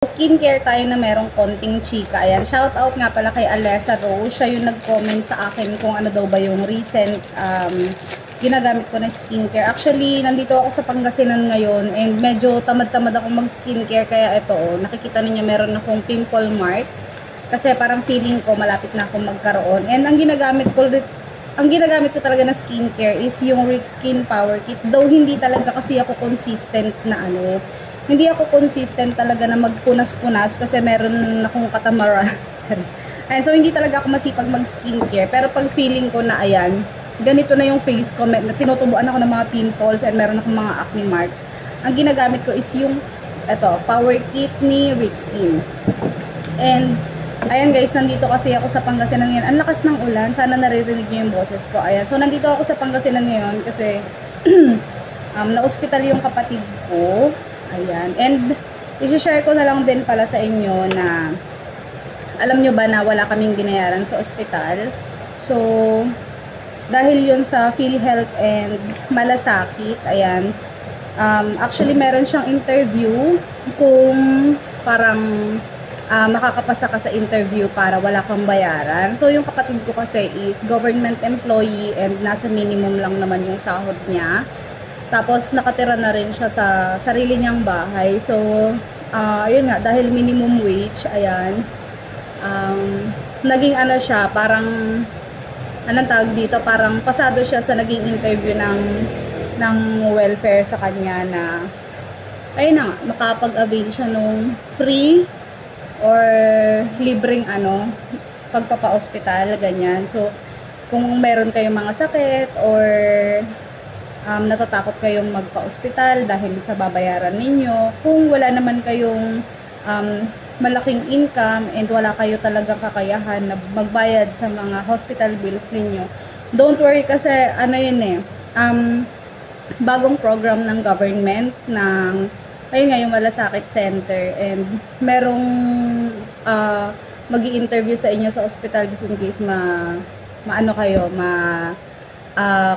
Skincare tayo na merong konting chika. Ayan, shout out nga pala kay Alessa Rose. Siya yung nag-comment sa akin kung ano daw ba yung recent ginagamit ko na skincare. Actually, nandito ako sa Pangasinan ngayon and medyo tamad-tamad ako mag-skincare. Kaya ito, nakikita niyo meron akong pimple marks. Kasi parang feeling ko malapit na akong magkaroon. And ang ginagamit ko talaga na skincare is yung Rick Skin Power Kit. Though hindi talaga kasi ako consistent na hindi ako consistent talaga na magpunas-punas kasi meron akong katamaran. Ayan, so hindi talaga ako masipag mag-skincare. Pero pag feeling ko na ayan, ganito na yung face ko, na tinutubuan ako ng mga pimples and meron akong mga acne marks. Ang ginagamit ko is yung Power Kit ni Rick Skin. And ayan guys, nandito kasi ako sa Pangasinan ngayon. Ang lakas ng ulan, sana naririnig niyo yung boses ko. Ayan, so nandito ako sa Pangasinan ngayon kasi na-hospital yung kapatid ko. Ayan. And, isi-share ko na lang din pala sa inyo na, alam nyo ba na wala kaming binayaran sa ospital? So, dahil yun sa PhilHealth and Malasakit, ayan, actually meron siyang interview kung parang makakapasa ka sa interview para wala kang bayaran. So, yung kapatid ko kasi is government employee and nasa minimum lang naman yung sahod niya. Tapos, nakatira na rin siya sa sarili niyang bahay. So, yun nga, dahil minimum wage, ayan, naging siya, parang, anong tawag dito, parang pasado siya sa naging interview ng welfare sa kanya na, ayun na nga, makapag-avail siya nung free or libreng pagpapa-hospital, ganyan. So, kung meron kayong mga sakit or natatakot kayong magpa-hospital dahil sa babayaran ninyo. Kung wala naman kayong malaking income and wala kayo talagang kakayahan na magbayad sa mga hospital bills ninyo, don't worry kasi bagong program ng government ng ayun nga yung Malasakit Center and merong magi-interview sa inyo sa hospital just in case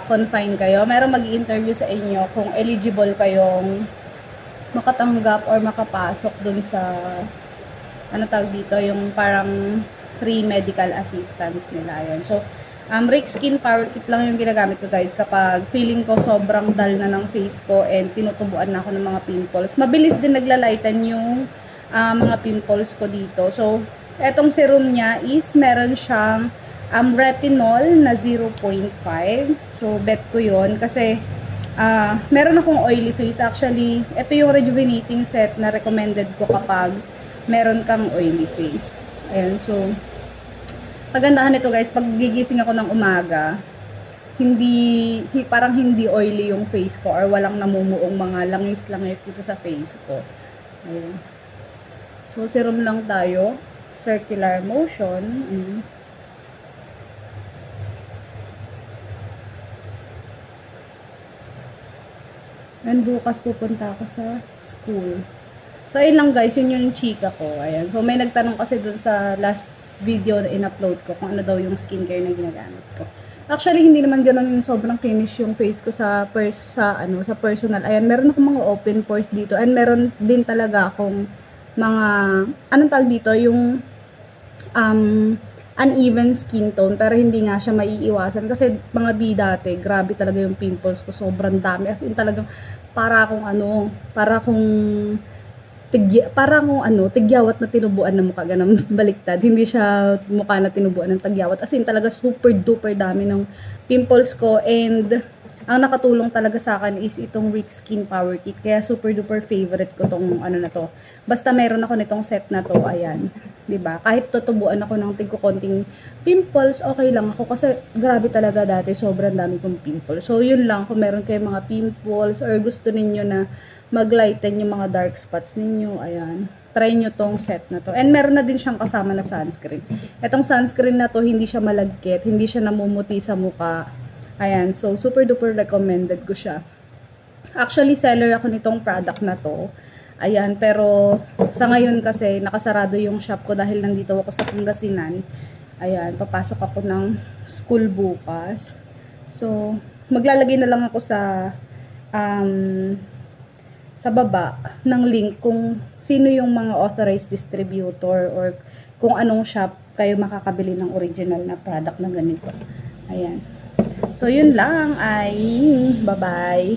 confine kayo. Meron mag-i-interview sa inyo kung eligible kayong makatanggap or makapasok dun sa tawag dito, yung parang free medical assistance nila. Ayan. So, Rick Skin Power Kit lang yung ginagamit ko guys kapag feeling ko sobrang dull na ng face ko and tinutubuan na ako ng mga pimples. Mabilis din naglalighten yung mga pimples ko dito. So, etong serum niya is meron siyang retinol na 0.5. So, bet ko yun. Kasi, meron akong oily face. Actually, ito yung rejuvenating set na recommended ko kapag meron kang oily face. Ayan, so, pagandahan nito guys, pag gigising ako ng umaga, parang hindi oily yung face ko or walang namumuong mga langis-langis dito sa face ko. Ayan. So, serum lang tayo. Circular motion. And bukas pupunta ako sa school. So, ayun lang guys, yun yung chika ko. Ayan. So, may nagtanong kasi dun sa last video na in-upload ko kung ano daw yung skincare na ginagamit ko. Actually, hindi naman ganoon yung sobrang finish yung face ko sa personal. Ayan, meron akong mga open pores dito. And meron din talaga akong mga, anong tawag dito, yung uneven skin tone, pero hindi nga siya maiiwasan kasi mga dati, grabe talaga yung pimples ko, sobrang dami, as in talagang para akong tigyawat na tinubuan ng mukha, ganun baliktad, hindi siya mukha na tinubuan ng tagyawat, as in talaga super duper dami ng pimples ko. And ang nakatulong talaga sa akin is itong Rick Skin Power Kit, kaya super duper favorite ko tong na to. Basta meron ako nitong set na to, ayan, 'di ba? Kahit tutubuan ako ng konting pimples, okay lang ako kasi grabe talaga dati, sobrang dami kong pimples. So yun lang, kung meron kayong mga pimples or gusto ninyo na maglighten yung mga dark spots ninyo, ayan, try nyo tong set na to. And meron na din siyang kasama na sunscreen. Itong sunscreen na to, hindi siya malagkit, hindi siya namumuti sa mukha. Ayan, so super duper recommended ko siya. Actually, seller ako nitong product na to. Ayan, pero sa ngayon kasi nakasarado yung shop ko dahil nandito ako sa Pangasinan. Ayan, papasok ako ng school bukas. So, maglalagay na lang ako sa sa baba ng link kung sino yung mga authorized distributor or kung anong shop kayo makakabili ng original na product na ganito. Ayan. So, yun lang ay bye-bye.